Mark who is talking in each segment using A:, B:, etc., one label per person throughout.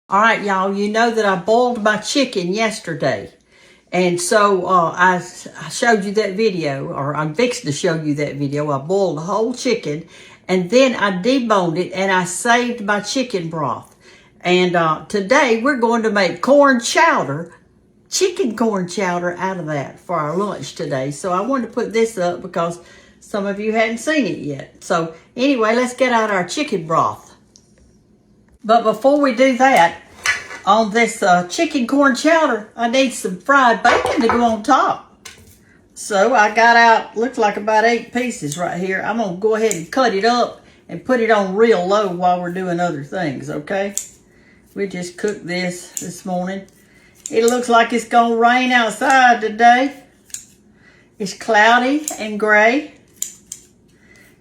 A: All right, y'all, you know that I boiled my chicken yesterday. And so I showed you that video, or I'm fixing to show you that video. I boiled the whole chicken, and then I deboned it, and I saved my chicken broth. And today we're going to make corn chowder, chicken corn chowder out of that for our lunch today. So I wanted to put this up because some of you hadn't seen it yet. So anyway, let's get out our chicken broth. But before we do that, on this chicken corn chowder, I need some fried bacon to go on top. So I got out, looks like about 8 pieces right here. I'm going to go ahead and cut it up and put it on real low while we're doing other things, okay? We just cooked this morning. It looks like it's going to rain outside today. It's cloudy and gray.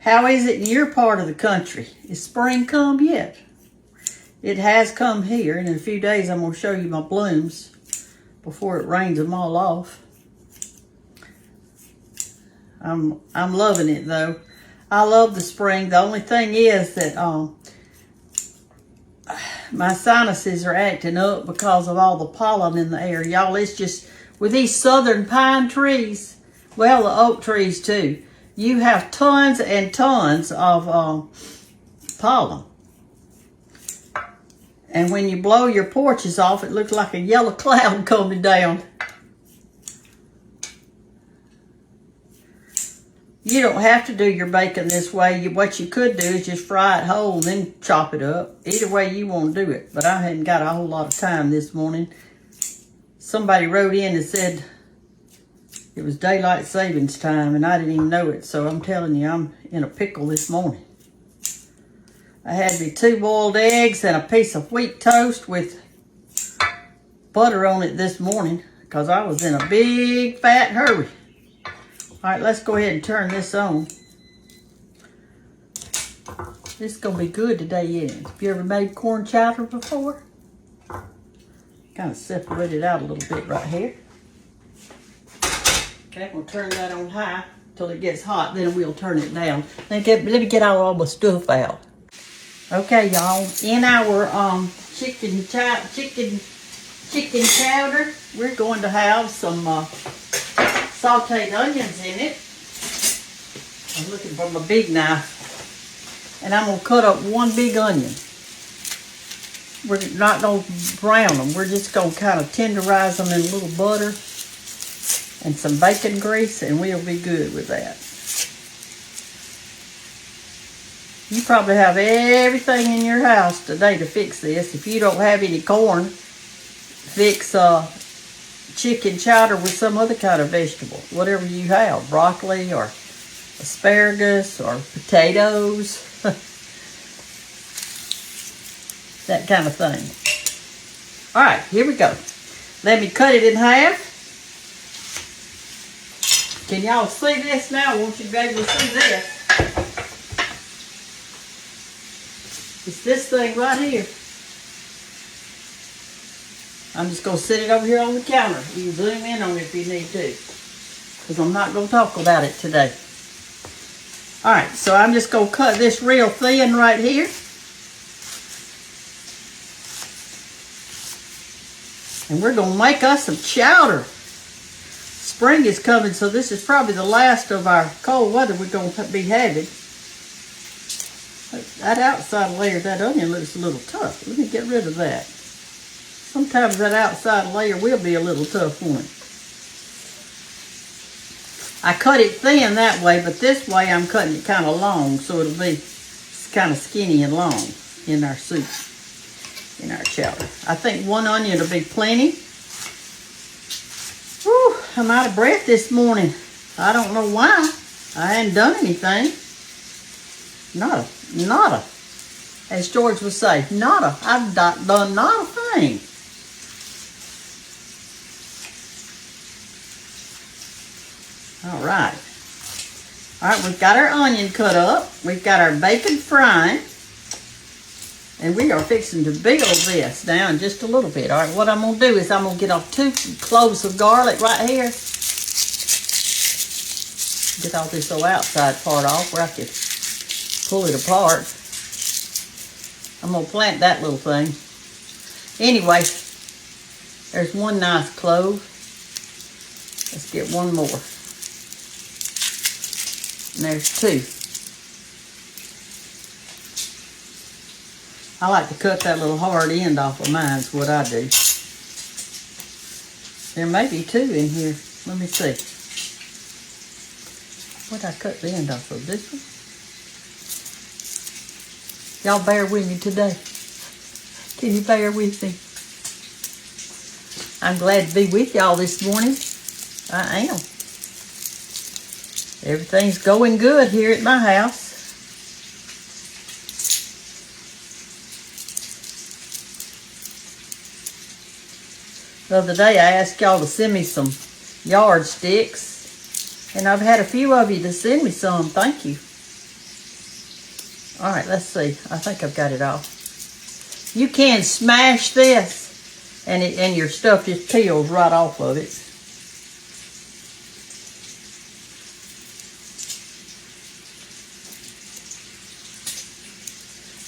A: How is it in your part of the country? Is spring come yet? It has come here, and in a few days I'm going to show you my blooms before it rains them all off. I'm loving it though. I love the spring. The only thing is that my sinuses are acting up because of all the pollen in the air. Y'all, it's just, with these southern pine trees, well, the oak trees too, you have tons and tons of pollen. And when you blow your porches off, it looks like a yellow cloud coming down. You don't have to do your bacon this way. What you could do is just fry it whole, then chop it up. Either way you want to do it. But I hadn't got a whole lot of time this morning. Somebody wrote in and said it was daylight savings time, and I didn't even know it. So I'm telling you, I'm in a pickle this morning. I had me 2 boiled eggs and a piece of wheat toast with butter on it this morning because I was in a big fat hurry. All right, let's go ahead and turn this on. This is going to be good today, isn't it? Have you ever made corn chowder before? Kind of separate it out a little bit right here. Okay, we'll turn that on high until it gets hot, then we'll turn it down. Let me get all my stuff out. Okay, y'all, in our chicken chowder, we're going to have some sauteed onions in it. I'm looking for my big knife. And I'm going to cut up 1 big onion. We're not going to brown them. We're just going to kind of tenderize them in a little butter and some bacon grease, and we'll be good with that. You probably have everything in your house today to fix this. If you don't have any corn, fix chicken chowder with some other kind of vegetable. Whatever you have, broccoli or asparagus or potatoes. That kind of thing. All right, here we go. Let me cut it in half. Can y'all see this now? I want you to be able to see this. It's this thing right here. I'm just going to set it over here on the counter. You can zoom in on it if you need to, because I'm not going to talk about it today. All right, so I'm just going to cut this real thin right here. And we're going to make us some chowder. Spring is coming, so this is probably the last of our cold weather we're going to be having. That outside layer, that onion looks a little tough. Let me get rid of that. Sometimes that outside layer will be a little tough one. I cut it thin that way, but this way I'm cutting it kind of long, so it'll be kind of skinny and long in our soup, in our chowder. I think 1 onion will be plenty. Whew, I'm out of breath this morning. I don't know why. I hadn't done anything. Nada. As George would say, nada. I've done not a thing. All right. All right, we've got our onion cut up. We've got our bacon frying. And we are fixing to build this now in just a little bit. All right, what I'm going to do is I'm going to get off 2 cloves of garlic right here. Get all this old outside part off where I can pull it apart. I'm going to plant that little thing. Anyway, there's one nice clove. Let's get one more. And there's two. I like to cut that little hard end off of mine, is what I do. There may be two in here. Let me see. What did I cut the end off of? This one? Y'all bear with me today. Can you bear with me? I'm glad to be with y'all this morning. I am. Everything's going good here at my house. The other day I asked y'all to send me some yardsticks, and I've had a few of you to send me some. Thank you. All right, let's see. I think I've got it all. You can smash this, and your stuff just peels right off of it.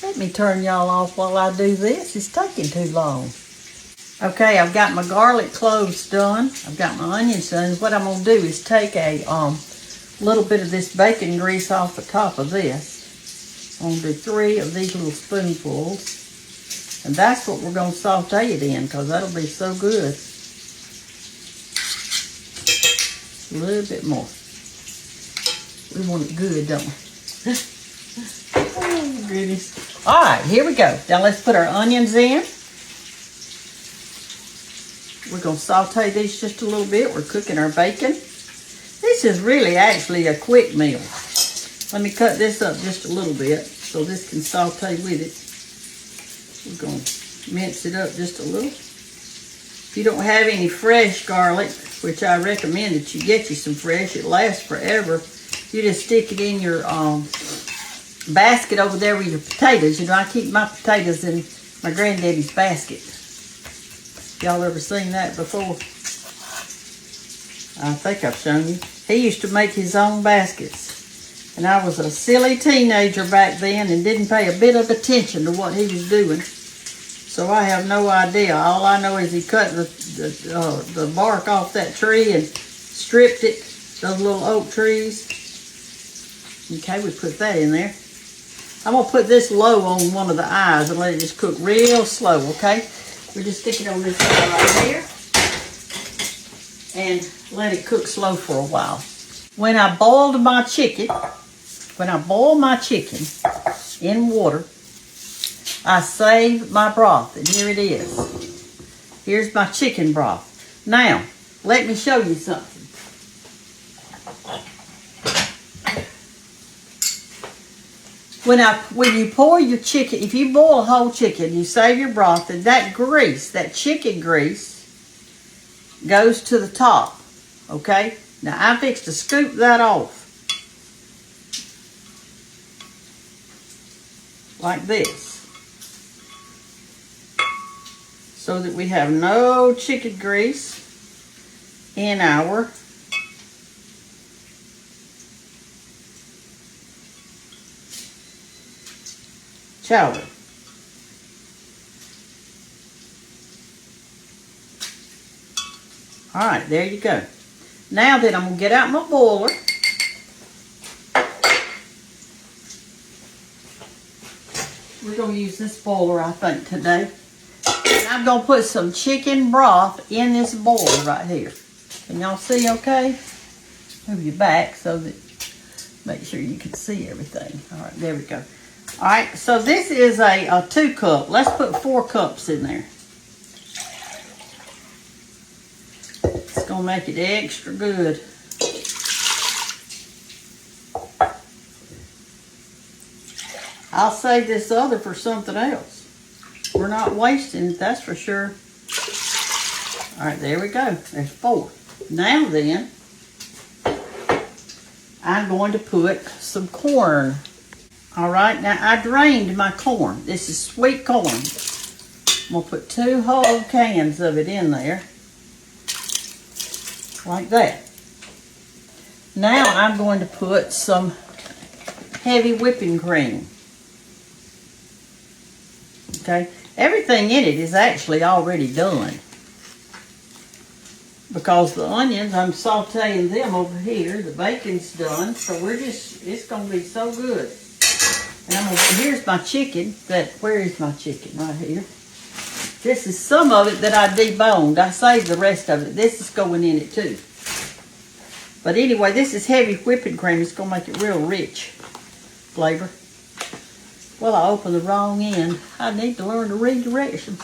A: Let me turn y'all off while I do this. It's taking too long. Okay, I've got my garlic cloves done. I've got my onions done. What I'm going to do is take a little bit of this bacon grease off the top of this. I'm going to do 3 of these little spoonfuls. And that's what we're going to saute it in, because that'll be so good. A little bit more. We want it good, don't we? Oh, goodness. All right, here we go. Now let's put our onions in. We're going to saute these just a little bit. We're cooking our bacon. This is really actually a quick meal. Let me cut this up just a little bit so this can saute with it. We're going to mince it up just a little. If you don't have any fresh garlic, which I recommend that you get you some fresh, it lasts forever. You just stick it in your basket over there with your potatoes. You know, I keep my potatoes in my granddaddy's basket. Y'all ever seen that before? I think I've shown you. He used to make his own baskets. And I was a silly teenager back then and didn't pay a bit of attention to what he was doing. So I have no idea. All I know is he cut the bark off that tree and stripped it, those little oak trees. Okay, we put that in there. I'm going to put this low on one of the eyes and let it just cook real slow, okay? We just stick it on this side right here and let it cook slow for a while. When I boiled my chicken, in water, I saved my broth, and here it is. Here's my chicken broth. Now, let me show you something. When you pour your chicken, if you boil a whole chicken, you save your broth, and that grease, that chicken grease, goes to the top, okay? Now, I fixed to scoop that off. Like this. So that we have no chicken grease in our chowder. All right, there you go. Now then, I'm going to get out my boiler. We're going to use this boiler, I think, today. And I'm going to put some chicken broth in this boiler right here. Can y'all see okay? Move your back so that, make sure you can see everything. All right, there we go. All right, so this is a 2 cup. Let's put 4 cups in there. It's going to make it extra good. I'll save this other for something else. We're not wasting it, that's for sure. All right, there we go. There's 4. Now then, I'm going to put some corn. All right, now I drained my corn. This is sweet corn. I'm going to put 2 whole cans of it in there. Like that. Now I'm going to put some heavy whipping cream. Okay, Everything in it is actually already done. Because the onions, I'm sauteing them over here. The bacon's done. So it's going to be so good. And here's my chicken. Where is my chicken? Right here. This is some of it that I deboned. I saved the rest of it. This is going in it too. But anyway, this is heavy whipping cream. It's going to make it real rich flavor. Well, I opened the wrong end. I need to learn to read directions.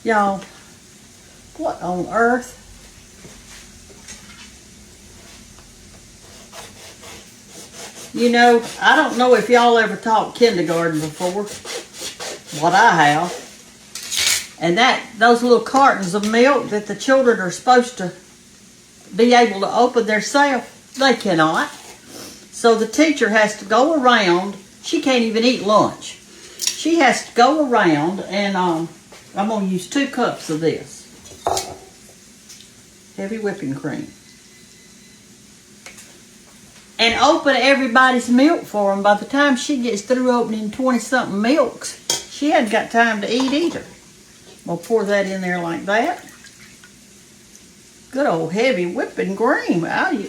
A: Y'all, what on earth? You know, I don't know if y'all ever taught kindergarten before. What I have. And those little cartons of milk that the children are supposed to be able to open themselves, they cannot. So the teacher has to go around. She can't even eat lunch. She has to go around and I'm going to use 2 cups of this. Heavy whipping cream. And open everybody's milk for them. By the time she gets through opening 20-something milks, she hadn't got time to eat either. We'll pour that in there like that. Good old heavy whipping cream. We're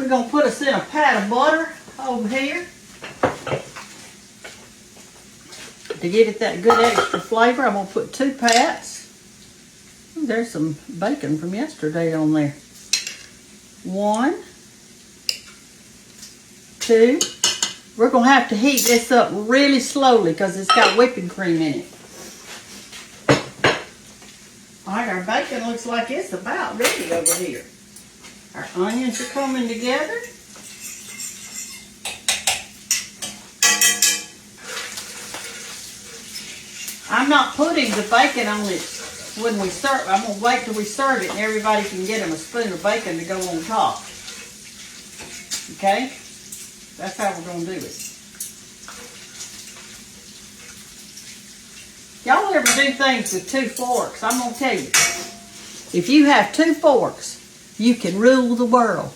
A: going to put us in a pat of butter over here to give it that good extra flavor. I'm going to put 2 pats. There's some bacon from yesterday on there. 1, 2. We're going to have to heat this up really slowly because it's got whipping cream in it. All right, our bacon looks like it's about ready over here. Our onions are coming together. I'm not putting the bacon on it when we serve. I'm going to wait till we serve it and everybody can get them a spoon of bacon to go on top. Okay? That's how we're going to do it. Y'all ever do things with 2 forks? I'm going to tell you. If you have 2 forks, you can rule the world.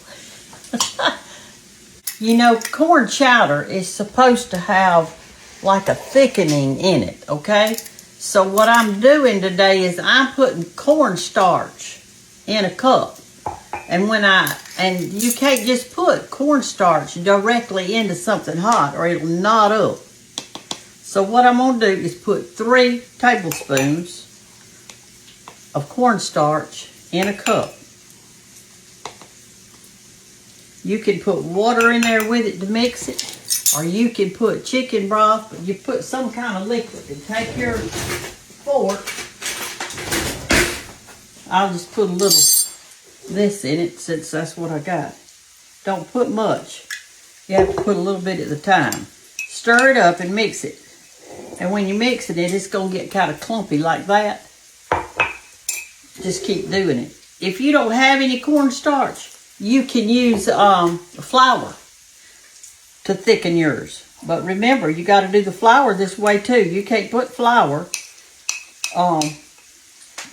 A: You know, corn chowder is supposed to have like a thickening in it, okay? So what I'm doing today is I'm putting cornstarch in a cup. And you can't just put cornstarch directly into something hot or it'll knot up. So what I'm going to do is put 3 tablespoons of cornstarch in a cup. You can put water in there with it to mix it, or you can put chicken broth, but you put some kind of liquid. And take your fork. I'll just put a little this in it since that's what I got. Don't put much. You have to put a little bit at a time. Stir it up and mix it. And when you're mixing it, it's going to get kind of clumpy like that. Just keep doing it. If you don't have any cornstarch, you can use flour to thicken yours. But remember, you got to do the flour this way too. You can't put flour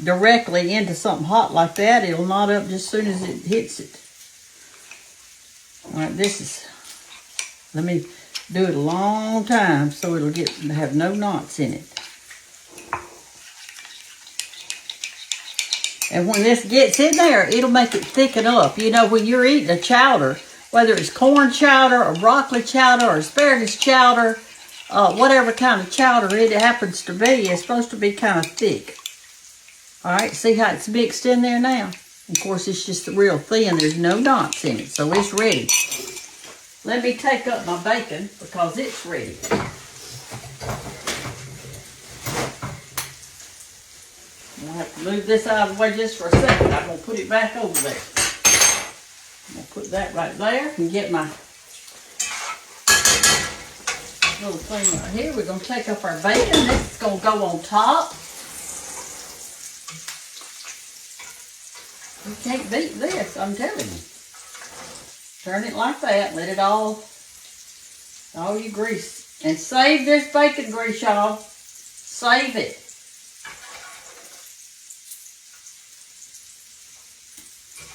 A: directly into something hot like that. It'll knot up just as soon as it hits it. All right, let me do it a long time so it'll have no knots in it. And when this gets in there, it'll make it thicken up. You know, when you're eating a chowder, whether it's corn chowder or broccoli chowder or asparagus chowder, whatever kind of chowder it happens to be, it's supposed to be kind of thick. All right, see how it's mixed in there now? Of course, it's just real thin. There's no knots in it, so it's ready. Let me take up my bacon because it's ready. I'm going to have to move this out of the way just for a second. I'm going to put it back over there. I'm going to put that right there and get my little thing right here. We're going to take up our bacon. This is going to go on top. You can't beat this, I'm telling you. Turn it like that. Let it all you grease. And save this bacon grease, y'all. Save it.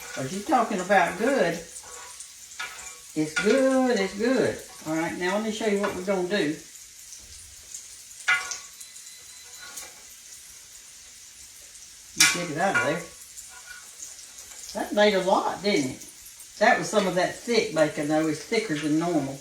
A: Because you're talking about good. It's good, it's good. All right, now let me show you what we're going to do. Get it out of there. That made a lot, didn't it? That was some of that thick bacon, though. It's thicker than normal.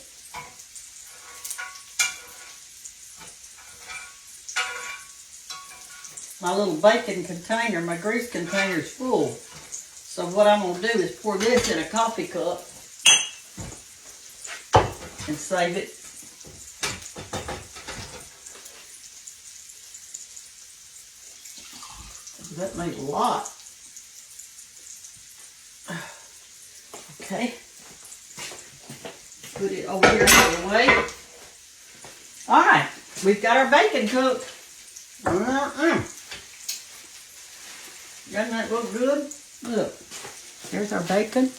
A: My little bacon container, my grease container is full. So what I'm going to do is pour this in a coffee cup and save it. That made a lot. Okay. Put it over here out of the way. All right. We've got our bacon cooked. Doesn't that look good? Look. There's our bacon.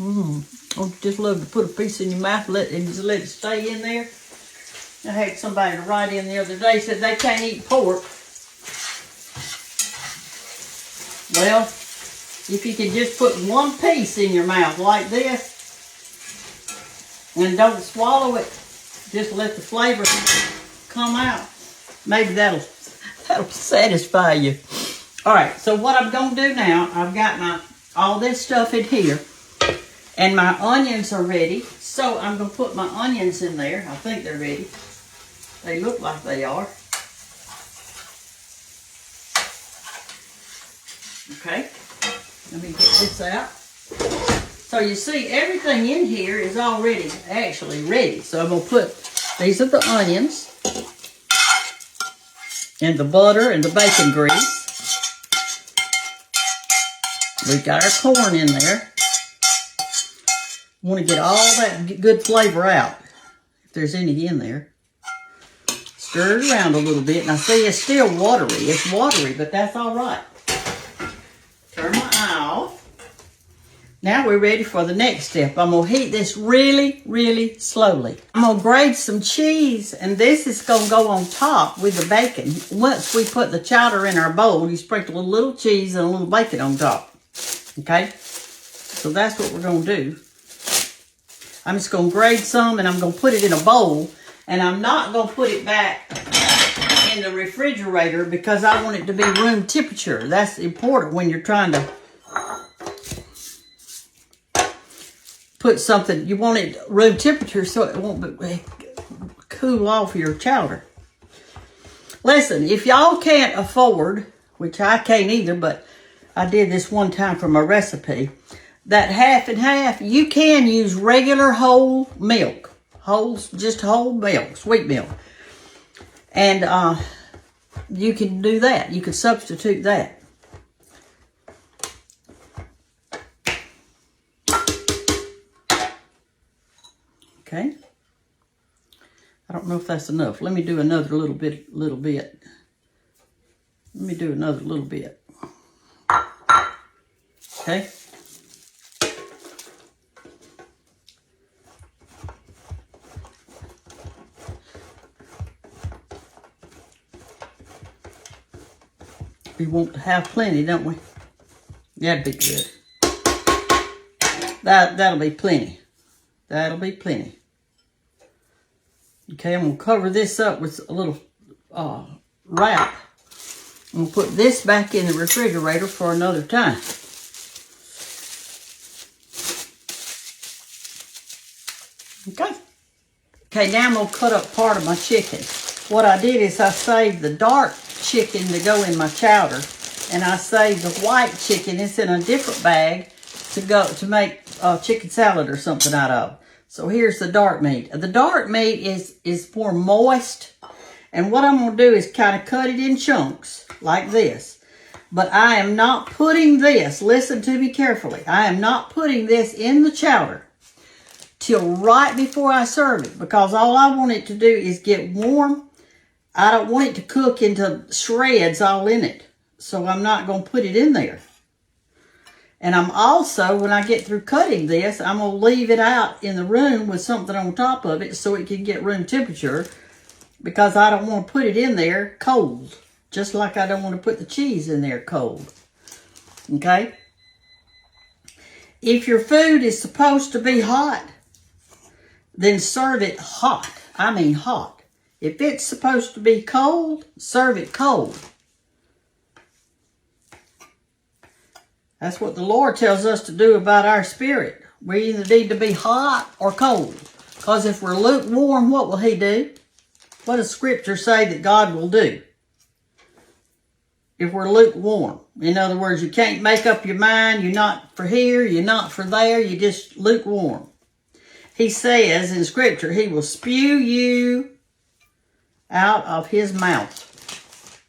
A: I just love to put a piece in your mouth and just let it stay in there. I had somebody to write in the other day, said they can't eat pork. Well, if you could just put one piece in your mouth like this and don't swallow it, just let the flavor come out, maybe that'll satisfy you. All right, so what I'm going to do now, I've got all this stuff in here, and my onions are ready. So I'm going to put my onions in there. I think they're ready. They look like they are. Okay, let me get this out. So you see, everything in here is already actually ready. So I'm going to put, these are the onions, and the butter and the bacon grease. We've got our corn in there. Want to get all that good flavor out, if there's any in there. Stir it around a little bit. Now see, it's still watery. It's watery, but that's all right. Turn my eye off. Now we're ready for the next step. I'm going to heat this really, really slowly. I'm going to grate some cheese, and this is going to go on top with the bacon. Once we put the chowder in our bowl, you sprinkle a little cheese and a little bacon on top. Okay? So that's what we're going to do. I'm just going to grate some, and I'm going to put it in a bowl, and I'm not going to put it back in the refrigerator because I want it to be room temperature. That's important when you're trying to put something. You want it room temperature so it won't cool off your chowder. Listen, if y'all can't afford, which I can't either, but I did this one time for my recipe, that half and half, you can use regular whole milk. Just whole milk, sweet milk. And you can do that. You can substitute that. Okay. I don't know if that's enough. Let me do another little bit. Let me do another little bit. Okay. We want to have plenty, don't we? That'd be good. That'll be plenty. That'll be plenty. Okay, I'm going to cover this up with a little wrap. I'm going to put this back in the refrigerator for another time. Okay. Okay, now I'm going to cut up part of my chicken. What I did is I saved the dark chicken to go in my chowder, and I saved the white chicken. It's in a different bag to make chicken salad or something out of. So here's the dark meat. The dark meat is more moist, and what I'm going to do is kind of cut it in chunks like this. But I am not putting this, listen to me carefully, I am not putting this in the chowder till right before I serve it, because all I want it to do is get warm. I don't want it to cook into shreds all in it. So I'm not going to put it in there. And I'm also, when I get through cutting this, I'm going to leave it out in the room with something on top of it so it can get room temperature, because I don't want to put it in there cold. Just like I don't want to put the cheese in there cold. Okay? If your food is supposed to be hot, then serve it hot. I mean hot. If it's supposed to be cold, serve it cold. That's what the Lord tells us to do about our spirit. We either need to be hot or cold. Because if we're lukewarm, what will He do? What does Scripture say that God will do? If we're lukewarm. In other words, you can't make up your mind. You're not for here. You're not for there. You're just lukewarm. He says in Scripture, He will spew you out of His mouth.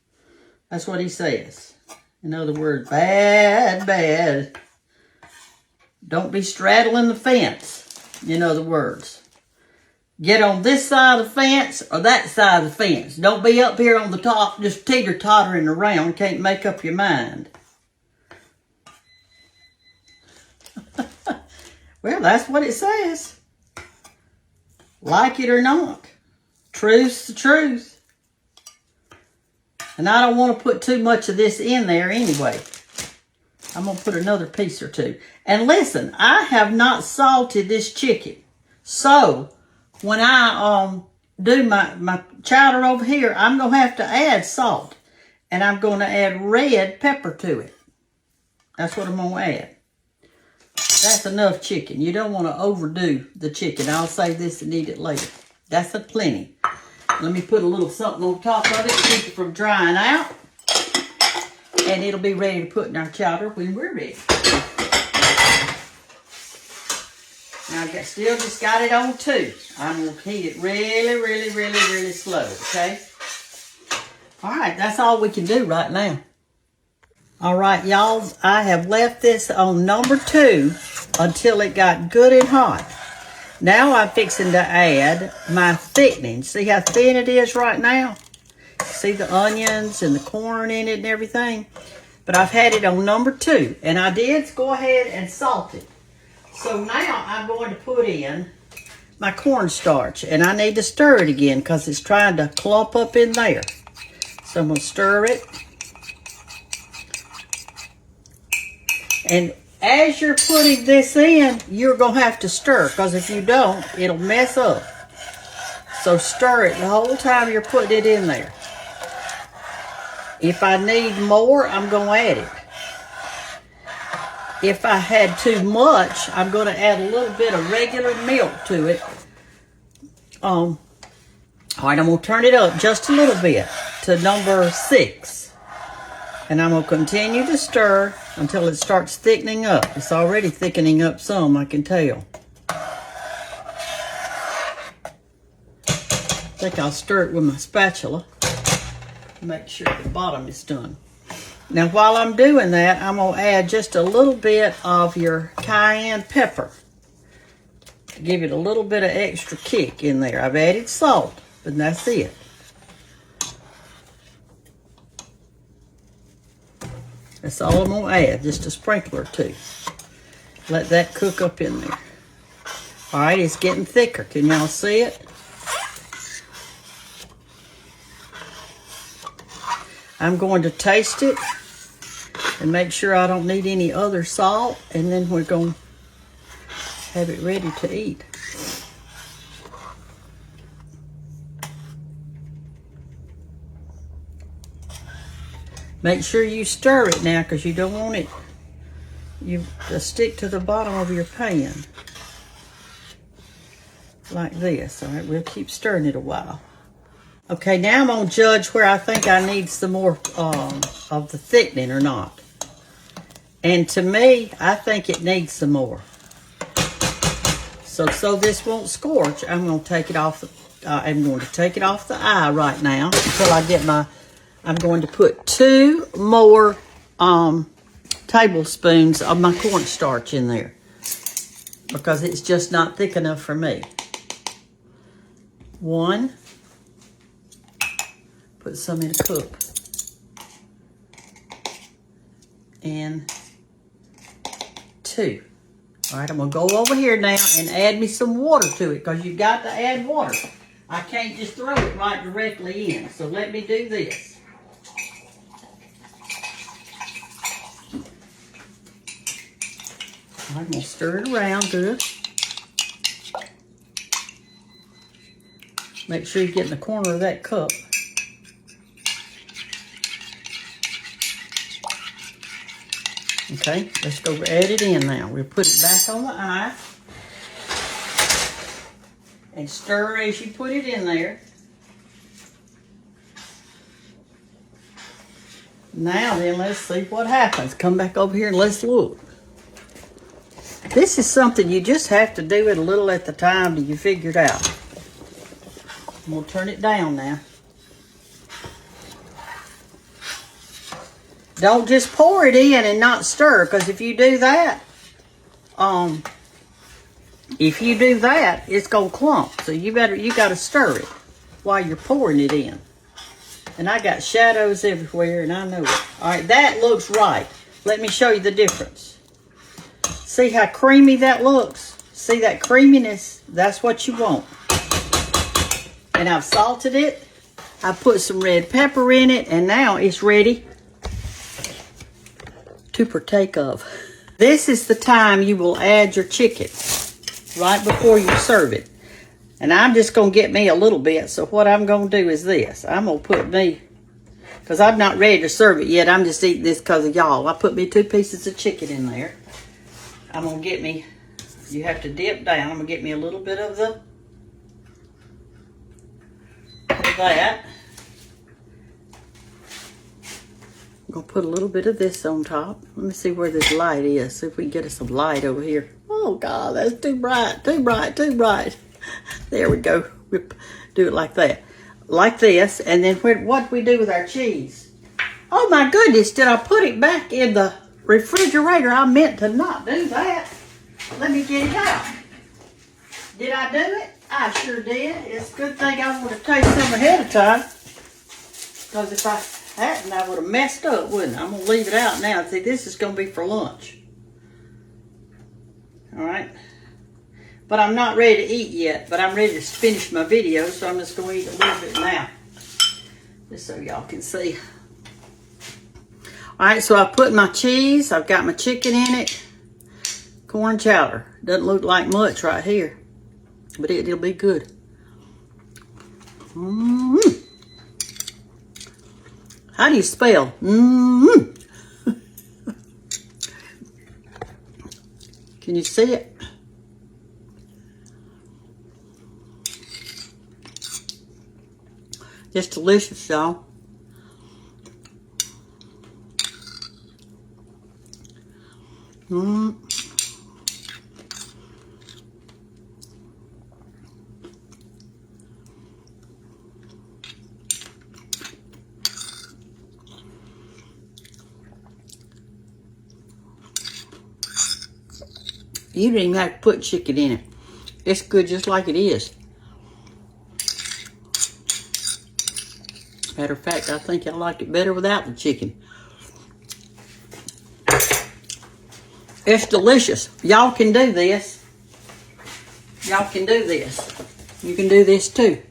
A: That's what He says. In other words, bad, bad. Don't be straddling the fence. In other words, get on this side of the fence or that side of the fence. Don't be up here on the top just teeter-tottering around. Can't make up your mind. Well, that's what it says. Like it or not. Truth's the truth. And I don't want to put too much of this in there anyway. I'm going to put another piece or two. And listen, I have not salted this chicken. So, when I do my chowder over here, I'm going to have to add salt. And I'm going to add red pepper to it. That's what I'm going to add. That's enough chicken. You don't want to overdo the chicken. I'll save this and eat it later. That's a plenty. Let me put a little something on top of it to keep it from drying out. And it'll be ready to put in our chowder when we're ready. Now I still just got it on 2. I'm going to heat it really, really, really, really slow, okay? All right, that's all we can do right now. All right, y'all, I have left this on number 2 until it got good and hot. Now I'm fixing to add my thickening. See how thin it is right now? See the onions and the corn in it and everything? But I've had it on number 2. And I did go ahead and salt it. So now I'm going to put in my cornstarch. And I need to stir it again because it's trying to clump up in there. So I'm going to stir it. And as you're putting this in, you're going to have to stir, because if you don't, it'll mess up. So stir it the whole time you're putting it in there. If I need more, I'm going to add it. If I had too much, I'm going to add a little bit of regular milk to it. All right, I'm going to turn it up just a little bit to number 6. And I'm going to continue to stir until it starts thickening up. It's already thickening up some, I can tell. I think I'll stir it with my spatula. Make sure the bottom is done. Now, while I'm doing that, I'm going to add just a little bit of your cayenne pepper. Give it a little bit of extra kick in there. I've added salt, but that's it. That's all I'm going to add, just a sprinkle or 2. Let that cook up in there. All right, it's getting thicker. Can y'all see it? I'm going to taste it and make sure I don't need any other salt, and then we're going to have it ready to eat. Make sure you stir it now, because you don't want it to stick to the bottom of your pan. Like this. All right, we'll keep stirring it a while. Okay, now I'm going to judge where I think I need some more of the thickening or not. And to me, I think it needs some more. So this won't scorch, I'm going to take it off the eye right now until I get my... I'm going to put 2 more tablespoons of my cornstarch in there, because it's just not thick enough for me. 1. Put some in a cup. And 2. All right, I'm going to go over here now and add me some water to it, because you've got to add water. I can't just throw it right directly in. So let me do this. I'm going to stir it around good. Make sure you get in the corner of that cup. Okay, let's go add it in now. We'll put it back on the eye. And stir as you put it in there. Now then, let's see what happens. Come back over here and let's look. This is something you just have to do it a little at the time till you figure it out. We'll turn it down now. Don't just pour it in and not stir, because if you do that, it's gonna clump. So you gotta stir it while you're pouring it in. And I got shadows everywhere, and I know it. All right, that looks right. Let me show you the difference. See how creamy that looks? See that creaminess? That's what you want. And I've salted it. I put some red pepper in it, and now it's ready to partake of. This is the time you will add your chicken, right before you serve it. And I'm just going to get me a little bit. So what I'm going to do is this. I'm going to put me, because I'm not ready to serve it yet. I'm just eating this because of y'all. I put me 2 pieces of chicken in there. I'm going to get me, you have to dip down. I'm going to get me a little bit of that. I'm going to put a little bit of this on top. Let me see where this light is. See if we can get us some light over here. Oh, God, that's too bright, too bright, too bright. There we go. We do it like that. Like this. And then what do we do with our cheese? Oh, my goodness. Did I put it back in the refrigerator? I meant to not do that. Let me get it out. Did I do it? I sure did. It's a good thing I would have tasted some ahead of time. Because if I hadn't, I would have messed up, wouldn't I? I'm going to leave it out now. See, this is going to be for lunch. All right. But I'm not ready to eat yet. But I'm ready to finish my video. So I'm just going to eat a little bit now. Just so y'all can see. All right. So I put my cheese. I've got my chicken in it. Corn chowder. Doesn't look like much right here. But it'll be good. Mm-hmm. How do you spell? Mm-hmm. Can you see it? Just delicious, y'all. Mm. You didn't even have to put chicken in it. It's good just like it is. Matter of fact, I think I like it better without the chicken. It's delicious. Y'all can do this. Y'all can do this. You can do this too.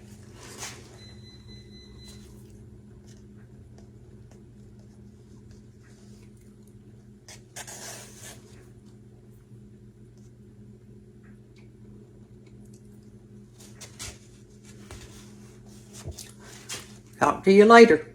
A: Talk to you later.